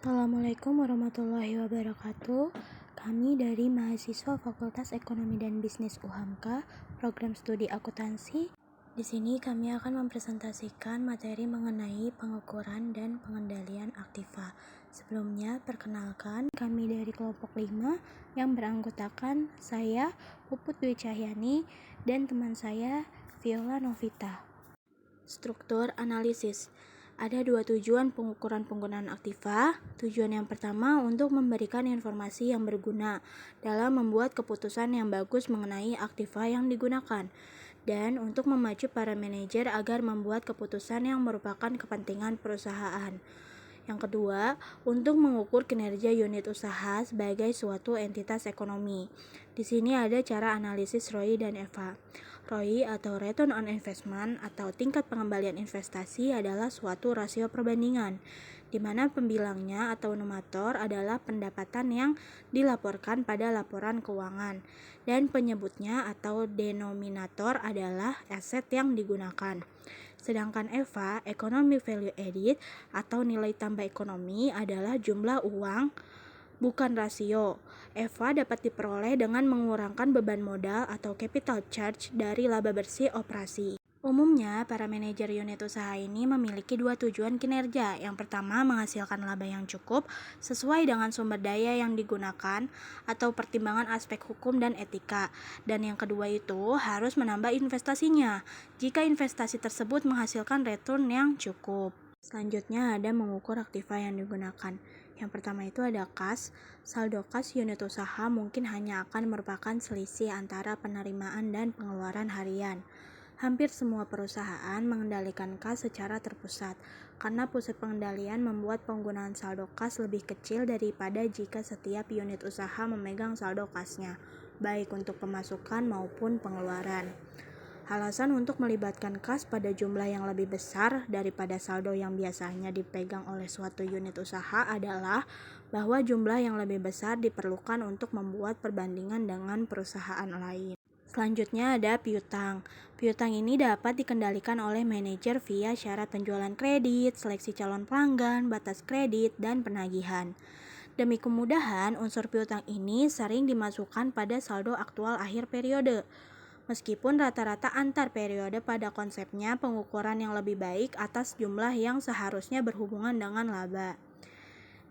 Assalamualaikum warahmatullahi wabarakatuh. Kami dari mahasiswa Fakultas Ekonomi dan Bisnis UHAMKA, program studi akuntansi. Di sini kami akan mempresentasikan materi mengenai pengukuran dan pengendalian aktiva. Sebelumnya, perkenalkan kami dari kelompok 5 yang beranggotakan saya, Puput Dwi Cahyani, dan teman saya, Viola Novita. Struktur analisis. Ada dua tujuan pengukuran penggunaan aktiva. Tujuan yang pertama untuk memberikan informasi yang berguna dalam membuat keputusan yang bagus mengenai aktiva yang digunakan, dan untuk memacu para manajer agar membuat keputusan yang merupakan kepentingan perusahaan. Yang kedua, untuk mengukur kinerja unit usaha sebagai suatu entitas ekonomi. Di sini ada cara analisis ROI dan EVA. ROI atau Return on Investment atau tingkat pengembalian investasi adalah suatu rasio perbandingan, di mana pembilangnya atau nominator adalah pendapatan yang dilaporkan pada laporan keuangan, dan penyebutnya atau denominator adalah aset yang digunakan. Sedangkan EVA, Economic Value Added atau nilai tambah ekonomi, adalah jumlah uang, bukan rasio. EVA dapat diperoleh dengan mengurangkan beban modal atau capital charge dari laba bersih operasi. Umumnya, para manajer unit usaha ini memiliki dua tujuan kinerja. Yang pertama, menghasilkan laba yang cukup sesuai dengan sumber daya yang digunakan atau pertimbangan aspek hukum dan etika. Dan yang kedua itu harus menambah investasinya jika investasi tersebut menghasilkan return yang cukup. Selanjutnya ada mengukur aktiva yang digunakan. Yang pertama itu ada kas. Saldo kas unit usaha mungkin hanya akan merupakan selisih antara penerimaan dan pengeluaran harian. Hampir semua perusahaan mengendalikan kas secara terpusat, karena pusat pengendalian membuat penggunaan saldo kas lebih kecil daripada jika setiap unit usaha memegang saldo kasnya, baik untuk pemasukan maupun pengeluaran. Alasan untuk melibatkan kas pada jumlah yang lebih besar daripada saldo yang biasanya dipegang oleh suatu unit usaha adalah bahwa jumlah yang lebih besar diperlukan untuk membuat perbandingan dengan perusahaan lain. Selanjutnya ada piutang. Piutang ini dapat dikendalikan oleh manajer via syarat penjualan kredit, seleksi calon pelanggan, batas kredit, dan penagihan. Demi kemudahan, unsur piutang ini sering dimasukkan pada saldo aktual akhir periode. Meskipun rata-rata antar periode pada konsepnya pengukuran yang lebih baik atas jumlah yang seharusnya berhubungan dengan laba.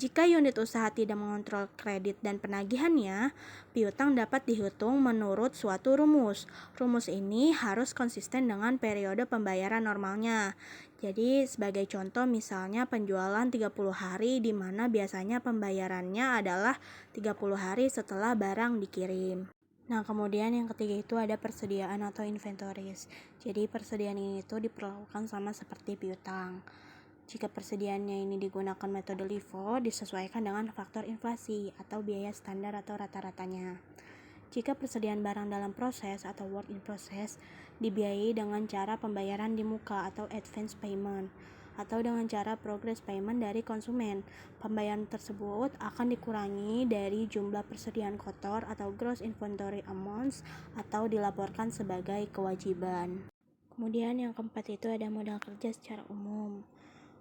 Jika unit usaha tidak mengontrol kredit dan penagihannya, piutang dapat dihitung menurut suatu rumus. Rumus ini harus konsisten dengan periode pembayaran normalnya. Jadi sebagai contoh misalnya penjualan 30 hari di mana biasanya pembayarannya adalah 30 hari setelah barang dikirim. Nah, kemudian yang ketiga itu ada persediaan atau inventories. Jadi persediaan ini itu diperlakukan sama seperti piutang. Jika persediaannya ini digunakan metode LIFO, disesuaikan dengan faktor inflasi atau biaya standar atau rata-ratanya. Jika persediaan barang dalam proses atau work in process dibiayai dengan cara pembayaran di muka atau advance payment, atau dengan cara progress payment dari konsumen, pembayaran tersebut akan dikurangi dari jumlah persediaan kotor atau gross inventory amounts atau dilaporkan sebagai kewajiban. Kemudian yang keempat itu ada modal kerja secara umum.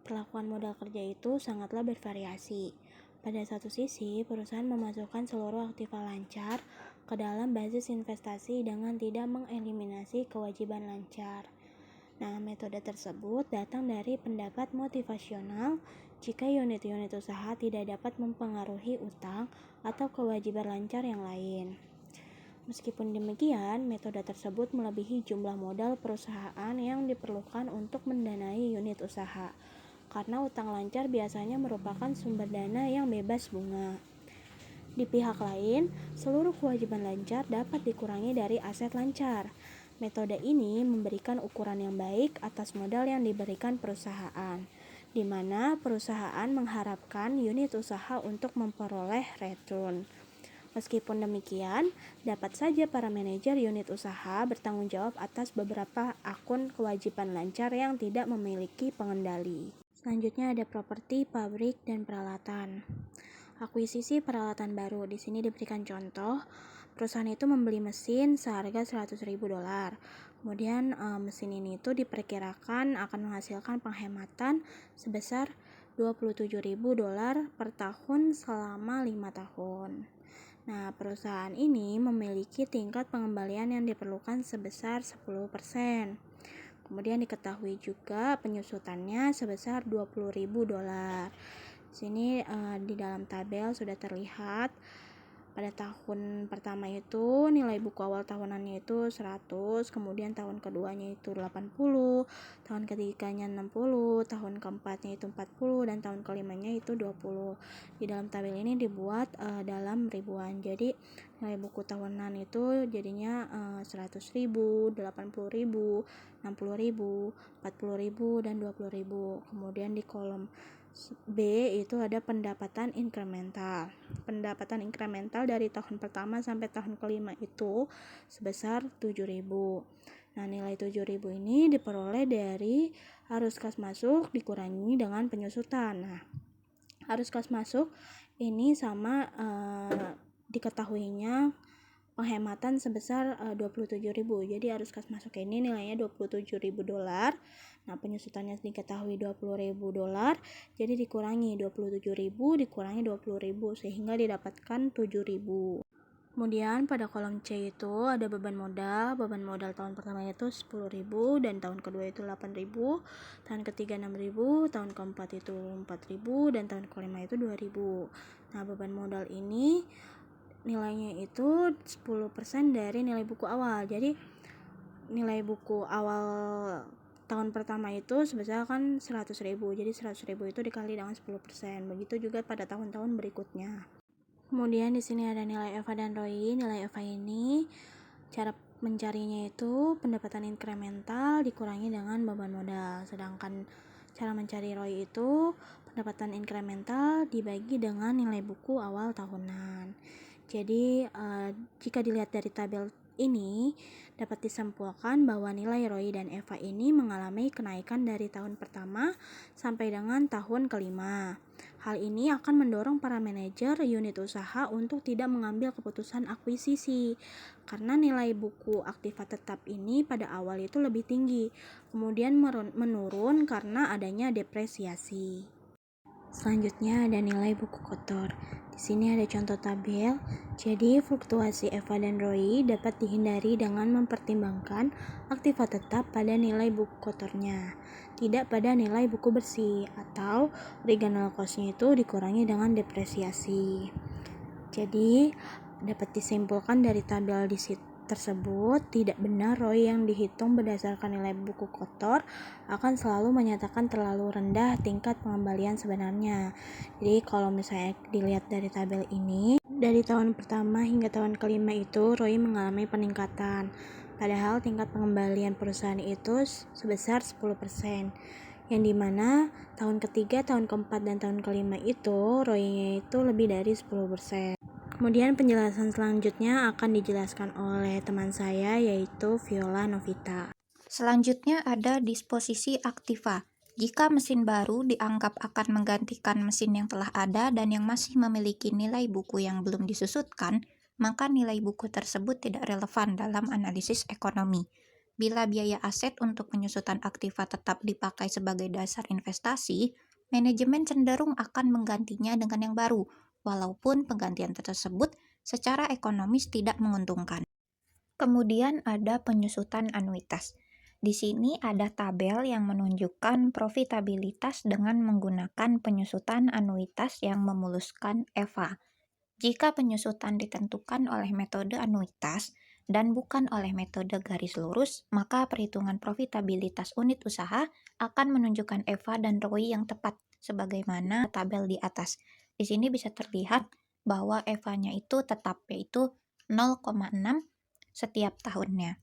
Perlakuan modal kerja itu sangatlah bervariasi. Pada satu sisi, perusahaan memasukkan seluruh aktiva lancar ke dalam basis investasi dengan tidak mengeliminasi kewajiban lancar. Nah, metode tersebut datang dari pendapat motivasional jika unit-unit usaha tidak dapat mempengaruhi utang atau kewajiban lancar yang lain. Meskipun demikian, metode tersebut melebihi jumlah modal perusahaan yang diperlukan untuk mendanai unit usaha, karena utang lancar biasanya merupakan sumber dana yang bebas bunga. Di pihak lain, seluruh kewajiban lancar dapat dikurangi dari aset lancar. Metode ini memberikan ukuran yang baik atas modal yang diberikan perusahaan, di mana perusahaan mengharapkan unit usaha untuk memperoleh return. Meskipun demikian, dapat saja para manajer unit usaha bertanggung jawab atas beberapa akun kewajiban lancar yang tidak memiliki pengendali. Selanjutnya ada properti, pabrik, dan peralatan. Akuisisi peralatan baru. Di sini diberikan contoh, perusahaan itu membeli mesin seharga $100.000. Kemudian mesin ini itu diperkirakan akan menghasilkan penghematan sebesar $27.000 per tahun selama 5 tahun. Nah, perusahaan ini memiliki tingkat pengembalian yang diperlukan sebesar 10%. Kemudian diketahui juga penyusutannya sebesar $20.000. Sini di dalam tabel sudah terlihat pada tahun pertama itu nilai buku awal tahunannya itu 100, kemudian tahun keduanya itu 80, tahun ketiganya 60, tahun keempatnya itu 40, dan tahun kelimanya itu 20. Di dalam tabel ini dibuat dalam ribuan. Jadi nilai buku tahunan itu jadinya 100.000, 80.000, 60.000, 40.000, dan 20.000. Kemudian di kolom B itu ada pendapatan inkremental. Pendapatan inkremental dari tahun pertama sampai tahun kelima itu sebesar 7.000. Nah, nilai 7.000 ini diperoleh dari arus kas masuk dikurangi dengan penyusutan. Nah, arus kas masuk ini sama diketahuinya penghematan sebesar 27.000. Jadi arus kas masuk ini nilainya $27.000. Nah, penyusutannya diketahui $20.000. Jadi dikurangi 27.000 dikurangi 20.000 sehingga didapatkan 7.000. Kemudian pada kolom C itu ada beban modal. Beban modal tahun pertama itu 10.000, dan tahun kedua itu 8.000, tahun ketiga 6.000, tahun keempat itu 4.000, dan tahun kelima itu 2.000. Nah, beban modal ini nilainya itu 10% dari nilai buku awal. Jadi nilai buku awal tahun pertama itu sebesar kan 100.000. Jadi 100.000 itu dikali dengan 10%. Begitu juga pada tahun-tahun berikutnya. Kemudian di sini ada nilai EVA dan ROI. Nilai EVA ini cara mencarinya itu pendapatan inkremental dikurangi dengan beban modal. Sedangkan cara mencari ROI itu pendapatan inkremental dibagi dengan nilai buku awal tahunan. Jadi jika dilihat dari tabel ini dapat disimpulkan bahwa nilai ROI dan EVA ini mengalami kenaikan dari tahun pertama sampai dengan tahun kelima. Hal ini akan mendorong para manajer unit usaha untuk tidak mengambil keputusan akuisisi karena nilai buku aktiva tetap ini pada awal itu lebih tinggi, kemudian menurun karena adanya depresiasi. Selanjutnya ada nilai buku kotor. Di sini ada contoh tabel. Jadi fluktuasi EVA dan ROI dapat dihindari dengan mempertimbangkan aktiva tetap pada nilai buku kotornya, tidak pada nilai buku bersih, atau original cost-nya itu dikurangi dengan depresiasi. Jadi dapat disimpulkan dari tabel di tersebut tidak benar ROI yang dihitung berdasarkan nilai buku kotor akan selalu menyatakan terlalu rendah tingkat pengembalian sebenarnya. Jadi kalau misalnya dilihat dari tabel ini, dari tahun pertama hingga tahun kelima itu ROI mengalami peningkatan, padahal tingkat pengembalian perusahaan itu sebesar 10%, yang dimana tahun ketiga, tahun keempat, dan tahun kelima itu ROI-nya itu lebih dari 10%. Kemudian penjelasan selanjutnya akan dijelaskan oleh teman saya yaitu Viola Novita. Selanjutnya ada disposisi aktiva. Jika mesin baru dianggap akan menggantikan mesin yang telah ada dan yang masih memiliki nilai buku yang belum disusutkan, maka nilai buku tersebut tidak relevan dalam analisis ekonomi. Bila biaya aset untuk penyusutan aktiva tetap dipakai sebagai dasar investasi, manajemen cenderung akan menggantinya dengan yang baru, walaupun penggantian tersebut secara ekonomis tidak menguntungkan. Kemudian ada penyusutan anuitas. Di sini ada tabel yang menunjukkan profitabilitas dengan menggunakan penyusutan anuitas yang memuluskan EVA. Jika penyusutan ditentukan oleh metode anuitas dan bukan oleh metode garis lurus, maka perhitungan profitabilitas unit usaha akan menunjukkan EVA dan ROI yang tepat, sebagaimana tabel di atas. Di sini bisa terlihat bahwa EVA-nya itu tetap, yaitu 0,6 setiap tahunnya.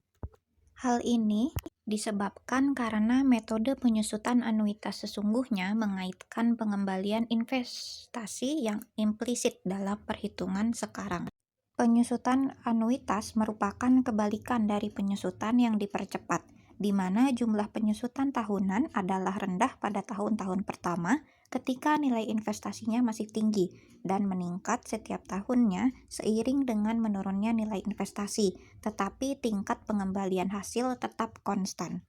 Hal ini disebabkan karena metode penyusutan anuitas sesungguhnya mengaitkan pengembalian investasi yang implisit dalam perhitungan sekarang. Penyusutan anuitas merupakan kebalikan dari penyusutan yang dipercepat, di mana jumlah penyusutan tahunan adalah rendah pada tahun-tahun pertama ketika nilai investasinya masih tinggi dan meningkat setiap tahunnya seiring dengan menurunnya nilai investasi, tetapi tingkat pengembalian hasil tetap konstan.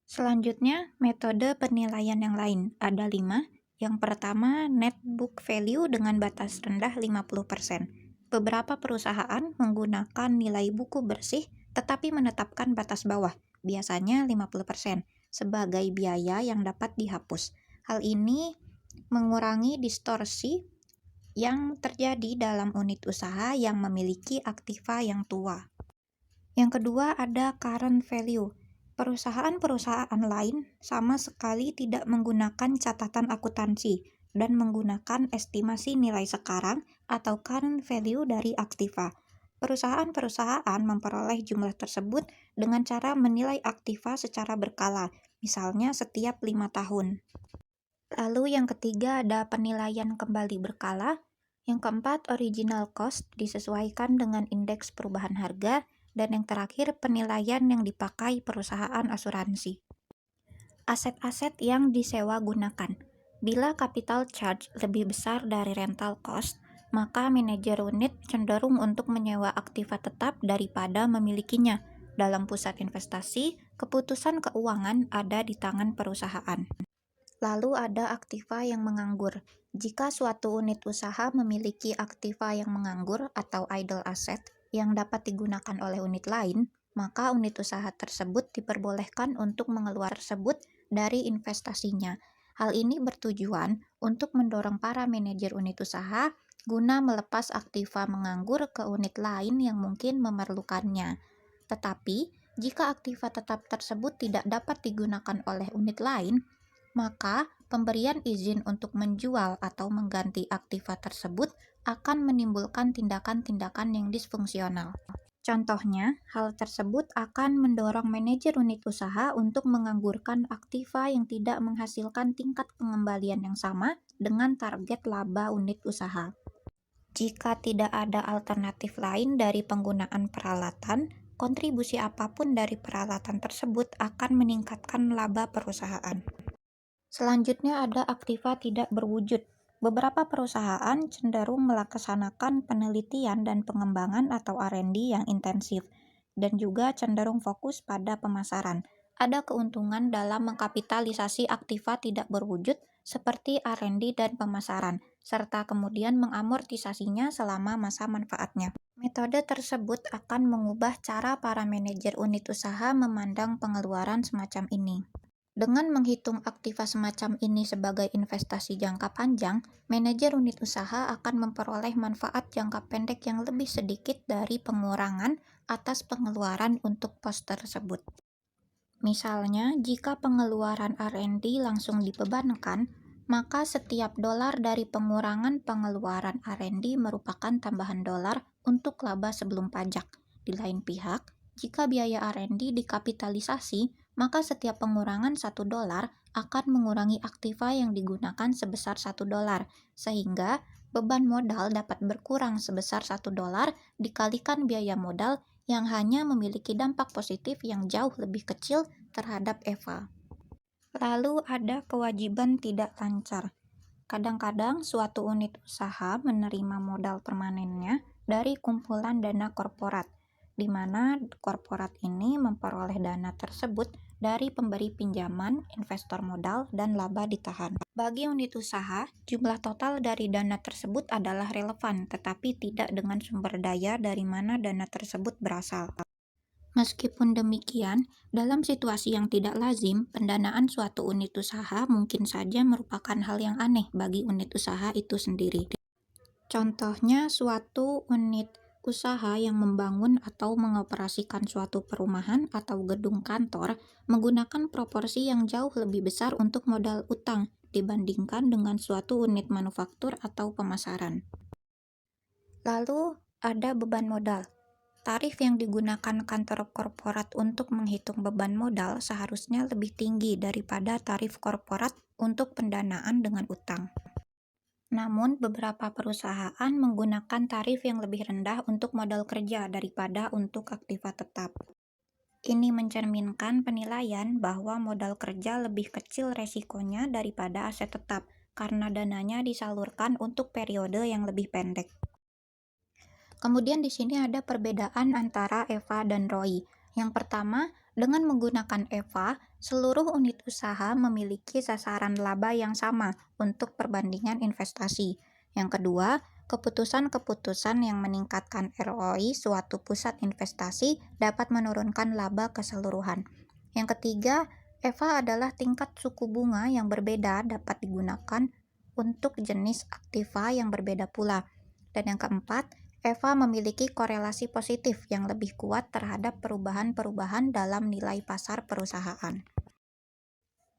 Selanjutnya, metode penilaian yang lain ada 5, Yang pertama, net book value dengan batas rendah 50%. Beberapa perusahaan menggunakan nilai buku bersih tetapi menetapkan batas bawah, biasanya 50%, sebagai biaya yang dapat dihapus. Hal ini mengurangi distorsi yang terjadi dalam unit usaha yang memiliki aktiva yang tua. Yang kedua ada current value. Perusahaan-perusahaan lain sama sekali tidak menggunakan catatan akuntansi dan menggunakan estimasi nilai sekarang atau current value dari aktiva. Perusahaan-perusahaan memperoleh jumlah tersebut dengan cara menilai aktiva secara berkala, misalnya setiap 5 tahun. Lalu yang ketiga ada penilaian kembali berkala. Yang keempat, original cost disesuaikan dengan indeks perubahan harga. Dan yang terakhir, penilaian yang dipakai perusahaan asuransi. Aset-aset yang disewa gunakan. Bila capital charge lebih besar dari rental cost, maka manajer unit cenderung untuk menyewa aktiva tetap daripada memilikinya. Dalam pusat investasi, keputusan keuangan ada di tangan perusahaan. Lalu ada aktiva yang menganggur. Jika suatu unit usaha memiliki aktiva yang menganggur atau idle asset yang dapat digunakan oleh unit lain, maka unit usaha tersebut diperbolehkan untuk mengeluarkan tersebut dari investasinya. Hal ini bertujuan untuk mendorong para manajer unit usaha guna melepas aktiva menganggur ke unit lain yang mungkin memerlukannya. Tetapi, jika aktiva tetap tersebut tidak dapat digunakan oleh unit lain, maka pemberian izin untuk menjual atau mengganti aktiva tersebut akan menimbulkan tindakan-tindakan yang disfungsional. Contohnya, hal tersebut akan mendorong manajer unit usaha untuk menganggurkan aktiva yang tidak menghasilkan tingkat pengembalian yang sama dengan target laba unit usaha. Jika tidak ada alternatif lain dari penggunaan peralatan, kontribusi apapun dari peralatan tersebut akan meningkatkan laba perusahaan. Selanjutnya ada aktiva tidak berwujud. Beberapa perusahaan cenderung melaksanakan penelitian dan pengembangan atau R&D yang intensif, dan juga cenderung fokus pada pemasaran. Ada keuntungan dalam mengkapitalisasi aktiva tidak berwujud seperti R&D dan pemasaran, serta kemudian mengamortisasinya selama masa manfaatnya. Metode tersebut akan mengubah cara para manajer unit usaha memandang pengeluaran semacam ini. Dengan menghitung aktiva semacam ini sebagai investasi jangka panjang, manajer unit usaha akan memperoleh manfaat jangka pendek yang lebih sedikit dari pengurangan atas pengeluaran untuk pos tersebut. Misalnya, jika pengeluaran R&D langsung dibebankan, maka setiap dolar dari pengurangan pengeluaran R&D merupakan tambahan dolar untuk laba sebelum pajak. Di lain pihak, jika biaya R&D dikapitalisasi, maka setiap pengurangan $1 akan mengurangi aktiva yang digunakan sebesar $1, sehingga beban modal dapat berkurang sebesar $1 dikalikan biaya modal yang hanya memiliki dampak positif yang jauh lebih kecil terhadap EVA. Lalu ada kewajiban tidak lancar. Kadang-kadang suatu unit usaha menerima modal permanennya dari kumpulan dana korporat, di mana korporat ini memperoleh dana tersebut dari pemberi pinjaman, investor modal, dan laba ditahan. Bagi unit usaha, jumlah total dari dana tersebut adalah relevan, tetapi tidak dengan sumber daya dari mana dana tersebut berasal. Meskipun demikian, dalam situasi yang tidak lazim, pendanaan suatu unit usaha mungkin saja merupakan hal yang aneh bagi unit usaha itu sendiri. Contohnya, suatu unit usaha yang membangun atau mengoperasikan suatu perumahan atau gedung kantor menggunakan proporsi yang jauh lebih besar untuk modal utang dibandingkan dengan suatu unit manufaktur atau pemasaran. Lalu ada beban modal. Tarif yang digunakan kantor korporat untuk menghitung beban modal seharusnya lebih tinggi daripada tarif korporat untuk pendanaan dengan utang. Namun, beberapa perusahaan menggunakan tarif yang lebih rendah untuk modal kerja daripada untuk aktiva tetap. Ini mencerminkan penilaian bahwa modal kerja lebih kecil resikonya daripada aset tetap, karena dananya disalurkan untuk periode yang lebih pendek. Kemudian di sini ada perbedaan antara EVA dan ROI. Yang pertama, dengan menggunakan EVA, Seluruh unit usaha memiliki sasaran laba yang sama untuk perbandingan investasi. Yang kedua, keputusan-keputusan yang meningkatkan ROI suatu pusat investasi dapat menurunkan laba keseluruhan. Yang ketiga, EVA adalah tingkat suku bunga yang berbeda dapat digunakan untuk jenis aktiva yang berbeda pula. Dan yang keempat, EVA memiliki korelasi positif yang lebih kuat terhadap perubahan-perubahan dalam nilai pasar perusahaan.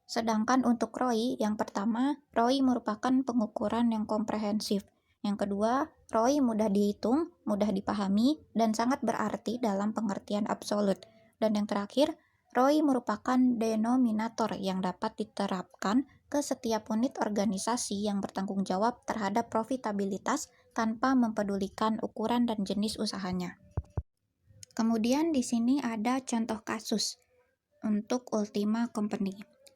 Sedangkan untuk ROI, yang pertama, ROI merupakan pengukuran yang komprehensif. Yang kedua, ROI mudah dihitung, mudah dipahami, dan sangat berarti dalam pengertian absolut. Dan yang terakhir, ROI merupakan denominator yang dapat diterapkan ke setiap unit organisasi yang bertanggung jawab terhadap profitabilitas tanpa mempedulikan ukuran dan jenis usahanya. Kemudian di sini ada contoh kasus untuk Ultima Company.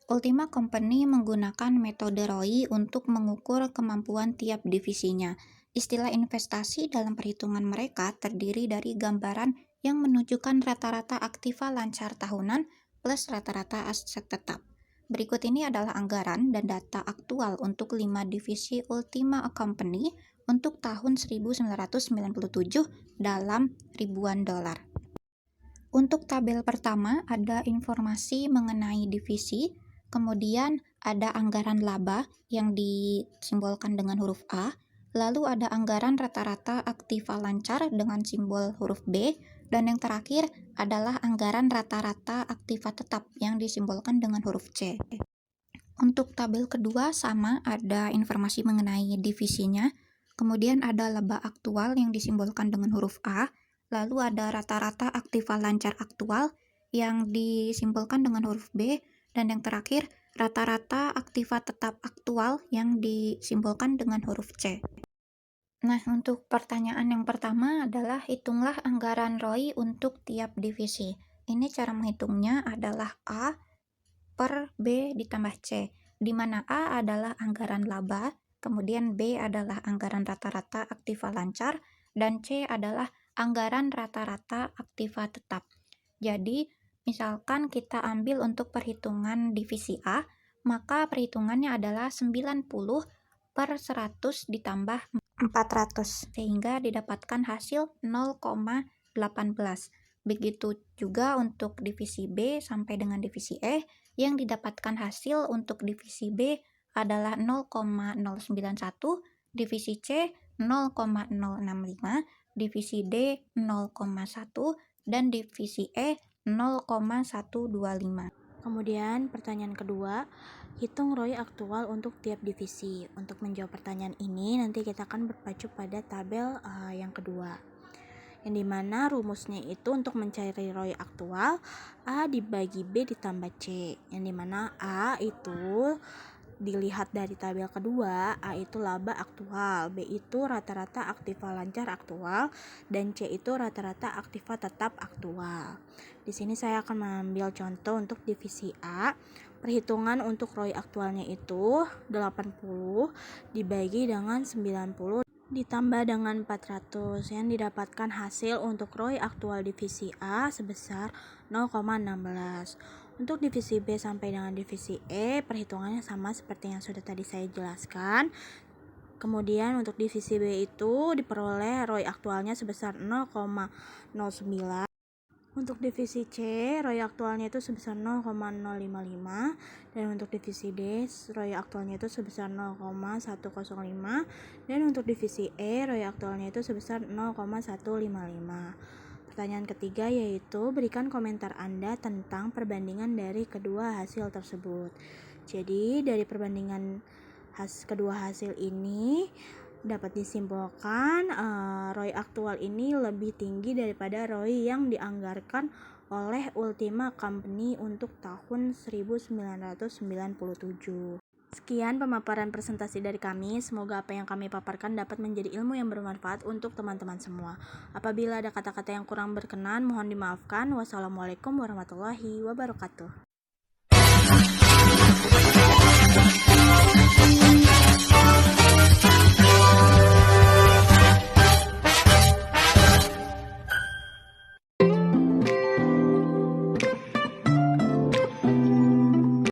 Ultima Company menggunakan metode ROI untuk mengukur kemampuan tiap divisinya. Istilah investasi dalam perhitungan mereka terdiri dari gambaran yang menunjukkan rata-rata aktiva lancar tahunan plus rata-rata aset tetap. Berikut ini adalah anggaran dan data aktual untuk 5 divisi Ultima Company untuk tahun 1997 dalam ribuan dolar. Untuk tabel pertama ada informasi mengenai divisi, kemudian ada anggaran laba yang disimbolkan dengan huruf A, lalu ada anggaran rata-rata aktiva lancar dengan simbol huruf B, dan yang terakhir adalah anggaran rata-rata aktiva tetap yang disimbolkan dengan huruf C. Untuk tabel kedua sama ada informasi mengenai divisinya, kemudian ada laba aktual yang disimbolkan dengan huruf A, lalu ada rata-rata aktiva lancar aktual yang disimbolkan dengan huruf B, dan yang terakhir rata-rata aktiva tetap aktual yang disimbolkan dengan huruf C. Nah, untuk pertanyaan yang pertama adalah hitunglah anggaran ROI untuk tiap divisi. Ini cara menghitungnya adalah A per B ditambah C, di mana A adalah anggaran laba, kemudian B adalah anggaran rata-rata aktiva lancar, dan C adalah anggaran rata-rata aktiva tetap. Jadi, misalkan kita ambil untuk perhitungan divisi A, maka perhitungannya adalah 90 per 100 ditambah 400, sehingga didapatkan hasil 0,18. Begitu juga untuk divisi B sampai dengan divisi E, yang didapatkan hasil untuk divisi B adalah 0,091, divisi C 0,065, divisi D 0,1, dan divisi E 0,125. Kemudian pertanyaan kedua, hitung ROI aktual untuk tiap divisi. Untuk menjawab pertanyaan ini nanti kita akan berpacu pada tabel yang kedua, yang dimana rumusnya itu untuk mencari ROI aktual A dibagi B ditambah C, yang dimana A itu dilihat dari tabel kedua, A itu laba aktual, B itu rata-rata aktiva lancar aktual, dan C itu rata-rata aktiva tetap aktual. Di sini saya akan mengambil contoh untuk divisi A. Perhitungan untuk ROI aktualnya itu 80 dibagi dengan 90 ditambah dengan 400, yang didapatkan hasil untuk ROI aktual divisi A sebesar 0,16. Untuk divisi B sampai dengan divisi E, perhitungannya sama seperti yang sudah tadi saya jelaskan. Kemudian untuk divisi B itu diperoleh ROI aktualnya sebesar 0,09. Untuk divisi C, ROI aktualnya itu sebesar 0,055, dan untuk divisi D, ROI aktualnya itu sebesar 0,105, dan untuk divisi E, ROI aktualnya itu sebesar 0,155. Pertanyaan ketiga yaitu berikan komentar Anda tentang perbandingan dari kedua hasil tersebut. Jadi dari perbandingan kedua hasil ini dapat disimpulkan ROI aktual ini lebih tinggi daripada ROI yang dianggarkan oleh Ultima Company untuk tahun 1997. Sekian pemaparan presentasi dari kami. Semoga apa yang kami paparkan dapat menjadi ilmu yang bermanfaat untuk teman-teman semua. Apabila ada kata-kata yang kurang berkenan, mohon dimaafkan. Wassalamualaikum warahmatullahi wabarakatuh.